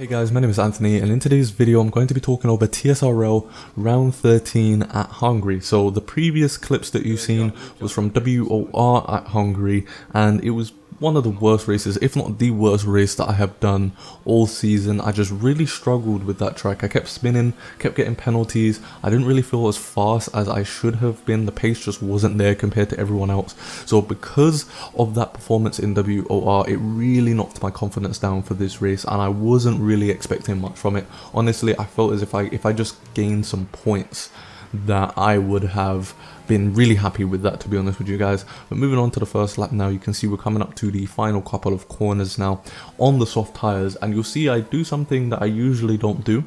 Hey guys, my name is Anthony, and in today's video I'm going to be talking over TSRL round 13 at Hungary. So the previous clips that you've seen was from WOR at Hungary, and it was one of the worst races, if not the worst race that I have done all season. I just really struggled with that track. I kept spinning, kept getting penalties. I didn't really feel as fast as I should have been. The pace just wasn't there compared to everyone else. So because of that performance in WOR, it really knocked my confidence down for this race, and I wasn't really expecting much from it. Honestly, I felt as if I just gained some points, that I would have been really happy with that, to be honest with you guys. But moving on to the first lap now, you can see we're coming up to the final couple of corners now on the soft tires, and you'll see I do something that I usually don't do.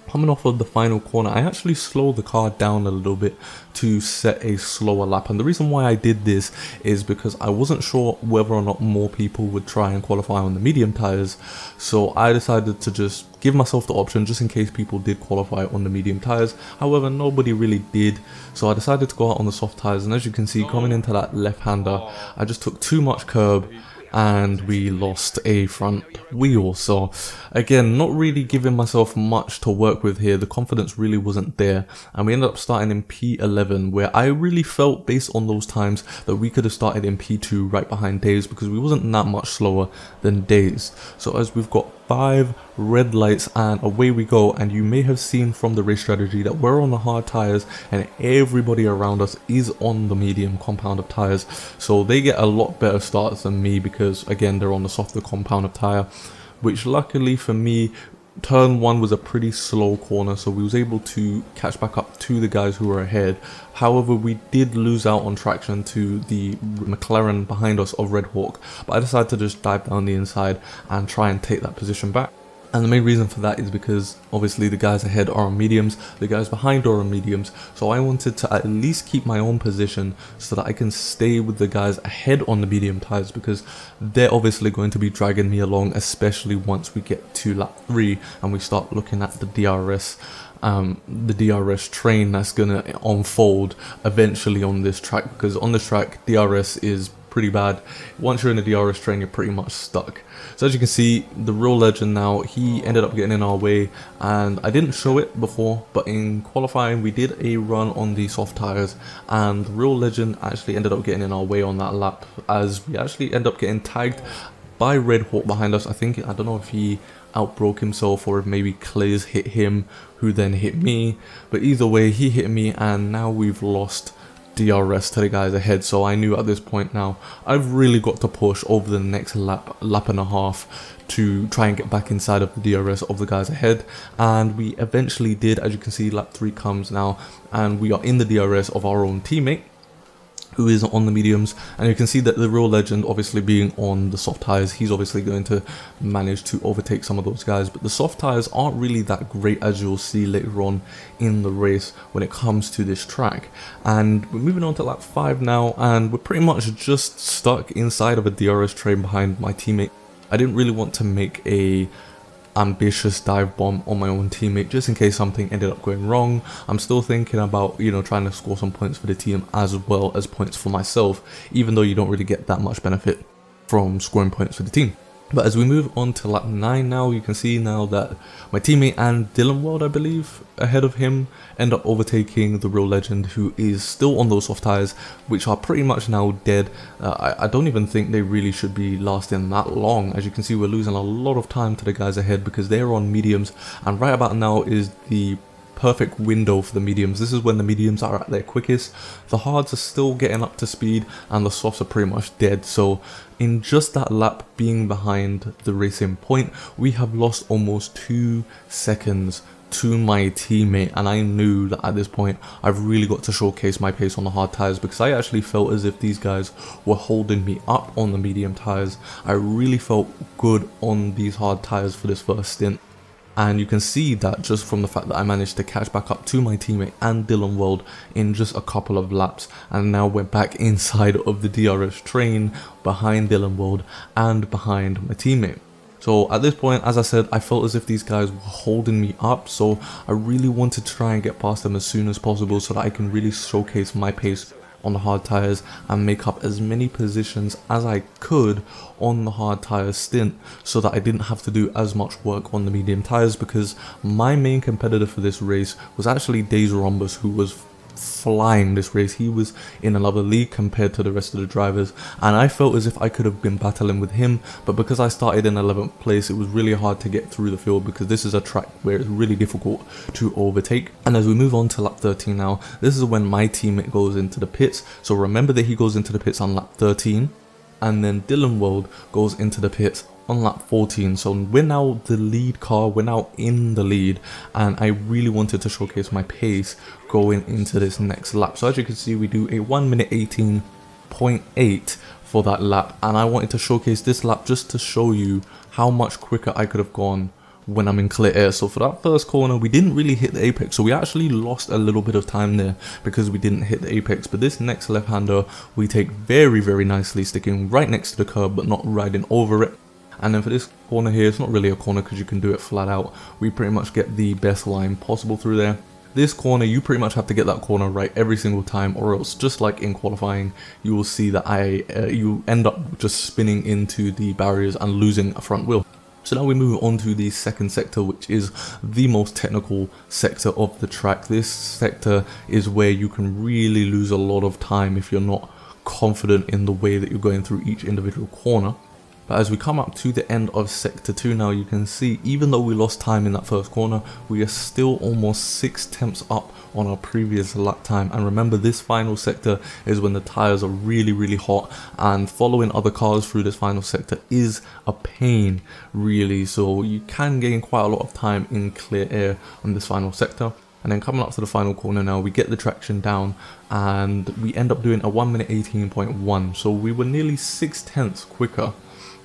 Coming off of the final corner, I actually slowed the car down a little bit to set a slower lap, and the reason why I did this is because I wasn't sure whether or not more people would try and qualify on the medium tires, so I decided to just give myself the option just in case people did qualify on the medium tires. However, nobody really did, so I decided to go out on the soft tires, and as you can see, coming into that left-hander, I just took too much curb and we lost a front wheel. So again, not really giving myself much to work with here. The confidence really wasn't there, and we ended up starting in P11, where I really felt, based on those times, that we could have started in P2 right behind Days, because we wasn't that much slower than Days. So as we've got 5 red lights and away we go, and you may have seen from the race strategy that we're on the hard tires and everybody around us is on the medium compound of tires, so they get a lot better starts than me because again they're on the softer compound of tire, which luckily for me, turn 1 was a pretty slow corner, so we was able to catch back up to the guys who were ahead. However, we did lose out on traction to the McLaren behind us of Red Hawk, but I decided to just dive down the inside and try and take that position back. And the main reason for that is because obviously the guys ahead are on mediums, the guys behind are on mediums, so I wanted to at least keep my own position so that I can stay with the guys ahead on the medium tires, because they're obviously going to be dragging me along, especially once we get to lap 3 and we start looking at the DRS train that's gonna unfold eventually on this track, because on this track DRS is pretty bad. Once you're in the DRS train, you're pretty much stuck. So as you can see, the real legend now, he ended up getting in our way, and I didn't show it before, but in qualifying we did a run on the soft tires, and the real legend actually ended up getting in our way on that lap, as we actually end up getting tagged by Red Hawk behind us. I don't know if he outbroke himself or if maybe Clays hit him, who then hit me, but either way he hit me, and now we've lost DRS to the guys ahead. So I knew at this point now I've really got to push over the next lap and a half to try and get back inside of the DRS of the guys ahead, and we eventually did. As you can see, lap 3 comes now and we are in the DRS of our own teammate who is on the mediums, and you can see that the real legend, obviously being on the soft tires, he's obviously going to manage to overtake some of those guys, but the soft tires aren't really that great, as you'll see later on in the race when it comes to this track. And we're moving on to lap 5 now, and we're pretty much just stuck inside of a DRS train behind my teammate. I didn't really want to make a ambitious dive bomb on my own teammate just in case something ended up going wrong. I'm still thinking about, you know, trying to score some points for the team as well as points for myself, even though you don't really get that much benefit from scoring points for the team. But as we move on to lap 9 now, you can see now that my teammate and Dylan World, I believe, ahead of him, end up overtaking the real legend, who is still on those soft tires, which are pretty much now dead. I don't even think they really should be lasting that long. As you can see, we're losing a lot of time to the guys ahead because they're on mediums, and right about now is the perfect window for the mediums. This is when the mediums are at their quickest. The hards are still getting up to speed and the softs are pretty much dead. So in just that lap being behind the racing point, we have lost almost 2 seconds to my teammate, and I knew that at this point I've really got to showcase my pace on the hard tires, because I actually felt as if these guys were holding me up on the medium tires. I really felt good on these hard tires for this first stint. And you can see that just from the fact that I managed to catch back up to my teammate and Dylan World in just a couple of laps, and now we're back inside of the DRS train behind Dylan World and behind my teammate. So at this point, as I said, I felt as if these guys were holding me up, so I really wanted to try and get past them as soon as possible so that I can really showcase my pace on the hard tires and make up as many positions as I could on the hard tire stint, so that I didn't have to do as much work on the medium tires, because my main competitor for this race was actually Days Rhombus, who was flying this race. He was in another league compared to the rest of the drivers, and I felt as if I could have been battling with him, but because I started in 11th place, it was really hard to get through the field, because this is a track where it's really difficult to overtake. And as we move on to lap 13 now, this is when my teammate goes into the pits. So remember that he goes into the pits on lap 13, and then Dylan World goes into the pits on lap 14. So we're now the lead car, we're now in the lead, and I really wanted to showcase my pace going into this next lap. So as you can see, we do a 1 minute 18.8 for that lap, and I wanted to showcase this lap just to show you how much quicker I could have gone when I'm in clear air. So for that first corner, we didn't really hit the apex, so we actually lost a little bit of time there because we didn't hit the apex. But this next left-hander we take very, very nicely, sticking right next to the curb but not riding over it. And then for this corner here, it's not really a corner because you can do it flat out. We pretty much get the best line possible through there. This corner, you pretty much have to get that corner right every single time, or else, just like in qualifying, you will see that you end up just spinning into the barriers and losing a front wheel. So now we move on to the second sector, which is the most technical sector of the track. This sector is where you can really lose a lot of time if you're not confident in the way that you're going through each individual corner. But as we come up to the end of sector 2 now, you can see even though we lost time in that first corner, we are still almost 6 tenths up on our previous lap time. And remember, this final sector is when the tires are really, really hot, and following other cars through this final sector is a pain, really. So you can gain quite a lot of time in clear air on this final sector. And then coming up to the final corner now, we get the traction down and we end up doing a 1 minute 18.1. So we were nearly 6 tenths quicker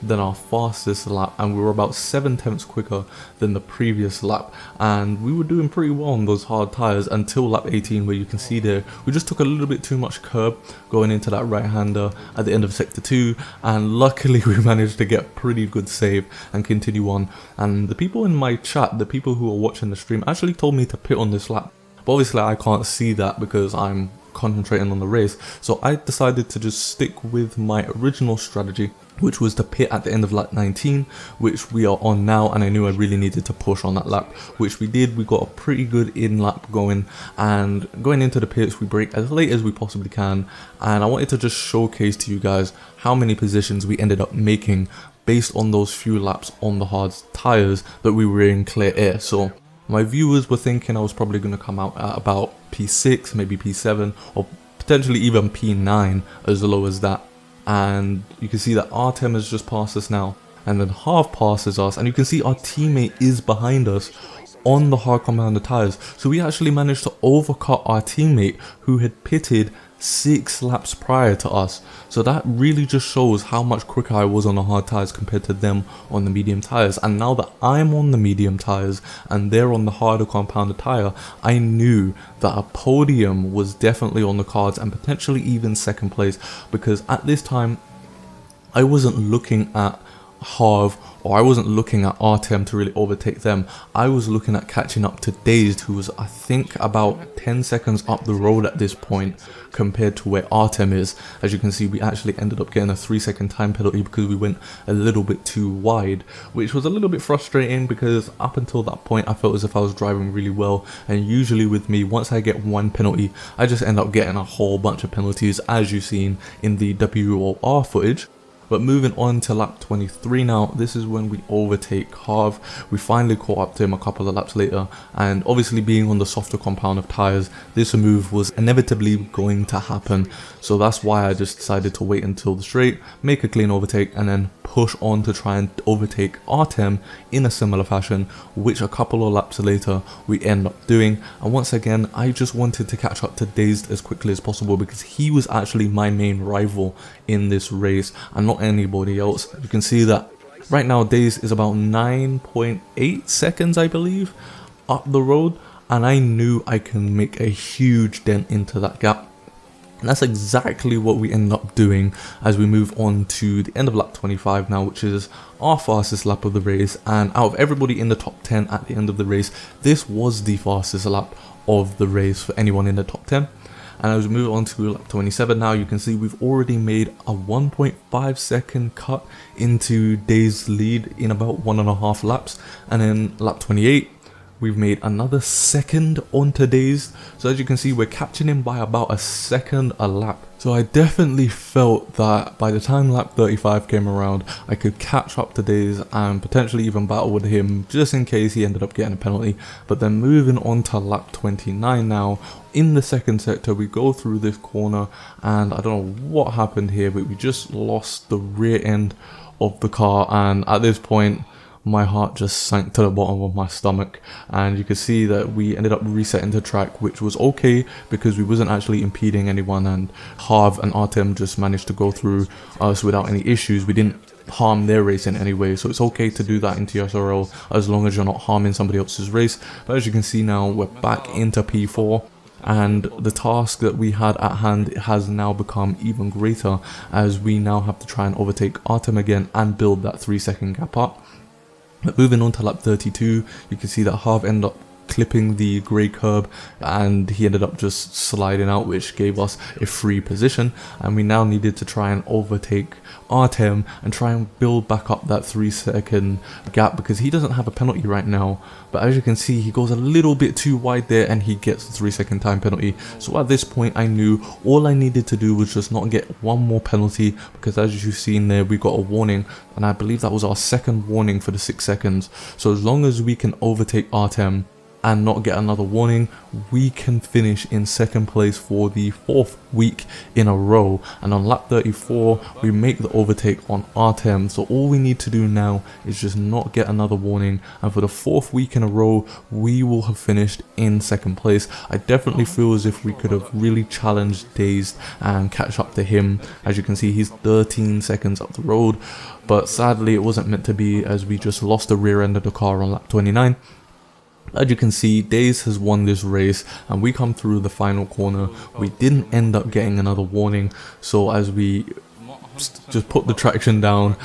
than our fastest lap, and we were about 7 tenths quicker than the previous lap, and we were doing pretty well on those hard tires until lap 18, where you can see there we just took a little bit too much curb going into that right hander at the end of sector 2, and luckily we managed to get a pretty good save and continue on. And the people in my chat, the people who are watching the stream, actually told me to pit on this lap, but obviously I can't see that because I'm concentrating on the race. So I decided to just stick with my original strategy, which was to pit at the end of lap 19, which we are on now, and I knew I really needed to push on that lap, which we did. We got a pretty good in lap going, and going into the pits we brake as late as we possibly can, and I wanted to just showcase to you guys how many positions we ended up making based on those few laps on the hard tires that we were in clear air. So my viewers were thinking I was probably going to come out at about P6, maybe P7, or potentially even P9, as low as that. And you can see that Artem has just passed us now, and then Half passes us, and you can see our teammate is behind us on the hard compounded tires. So we actually managed to overcut our teammate who had pitted 6 laps prior to us. So that really just shows how much quicker I was on the hard tires compared to them on the medium tires. And now that I'm on the medium tires and they're on the harder compounded tire, I knew that a podium was definitely on the cards, and potentially even second place, because at this time I wasn't looking at Harv, or I wasn't looking at Artem to really overtake them. I was looking at catching up to Dazed, who was, I think, about 10 seconds up the road at this point compared to where Artem is. As you can see, we actually ended up getting a 3-second time penalty because we went a little bit too wide, which was a little bit frustrating because up until that point I felt as if I was driving really well, and usually with me, once I get one penalty, I just end up getting a whole bunch of penalties, as you've seen in the WOR footage. But moving on to lap 23 now, this is when we overtake Harv. We finally caught up to him a couple of laps later, and obviously being on the softer compound of tyres, this move was inevitably going to happen. So that's why I just decided to wait until the straight, make a clean overtake, and then push on to try and overtake Artem in a similar fashion, which a couple of laps later we end up doing. And once again, I just wanted to catch up to Dazed as quickly as possible because he was actually my main rival in this race and not anybody else. You can see that right now Dazed is about 9.8 seconds, I believe, up the road, and I knew I can make a huge dent into that gap. And that's exactly what we end up doing as we move on to the end of lap 25 now, which is our fastest lap of the race. And out of everybody in the top 10 at the end of the race, this was the fastest lap of the race for anyone in the top 10. And as we move on to lap 27 now, you can see we've already made a 1.5 second cut into Days' lead in about 1.5 laps. And then lap 28, we've made another second onto Days. So as you can see, we're catching him by about a second a lap. So I definitely felt that by the time lap 35 came around, I could catch up to Days and potentially even battle with him just in case he ended up getting a penalty. But then moving on to lap 29 now, in the second sector, we go through this corner and I don't know what happened here, but we just lost the rear end of the car, and at this point, my heart just sank to the bottom of my stomach. And you can see that we ended up resetting the track, which was okay because we wasn't actually impeding anyone, and Harv and Artem just managed to go through us without any issues. We didn't harm their race in any way, so it's okay to do that in TSRL as long as you're not harming somebody else's race. But as you can see now, we're back into P4. And the task that we had at hand has now become even greater, as we now have to try and overtake Artem again and build that 3-second gap up. But moving on to lap 32, you can see that Harv ended up clipping the grey curb and he ended up just sliding out, which gave us a free position, and we now needed to try and overtake Artem and try and build back up that 3-second gap because he doesn't have a penalty right now. But as you can see, he goes a little bit too wide there and he gets the 3-second time penalty. So at this point I knew all I needed to do was just not get one more penalty, because as you've seen there, we got a warning, and I believe that was our second warning for the 6 seconds. So as long as we can overtake Artem and not get another warning, we can finish in second place for the 4th week in a row. And on lap 34, we make the overtake on Artem. So all we need to do now is just not get another warning, and for the 4th week in a row, we will have finished in second place. I definitely feel as if we could have really challenged Dazed and catch up to him. As you can see, he's 13 seconds up the road, but sadly it wasn't meant to be, as we just lost the rear end of the car on lap 29. As you can see, Days has won this race, and we come through the final corner. We didn't end up getting another warning, so as we just put the traction down,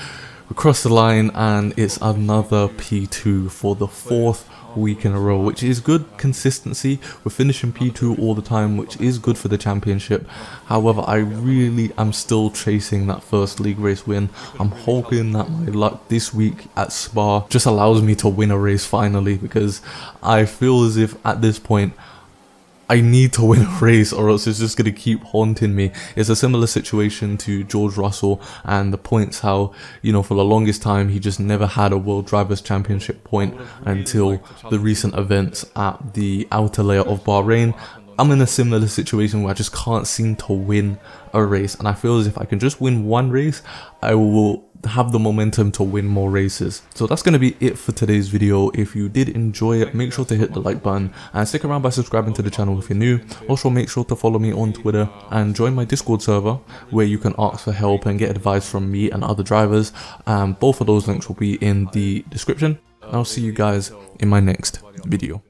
we cross the line, and it's another P2 for the 4th week in a row, which is good consistency. We're finishing P2 all the time, which is good for the championship. However, I really am still chasing that first league race win. I'm hoping that my luck this week at Spa just allows me to win a race finally, because I feel as if at this point I need to win a race or else it's just going to keep haunting me. It's a similar situation to George Russell and the points, how, you know, for the longest time he just never had a World Drivers' Championship point until the recent events at the outer layer of Bahrain. I'm in a similar situation where I just can't seem to win a race, and I feel as if I can just win one race, I will have the momentum to win more races. So that's going to be it for today's video. If you did enjoy it, make sure to hit the like button and stick around by subscribing to the channel if you're new. Also make sure to follow me on Twitter and join my Discord server, where you can ask for help and get advice from me and other drivers. Both of those links will be in the description. I'll see you guys in my next video.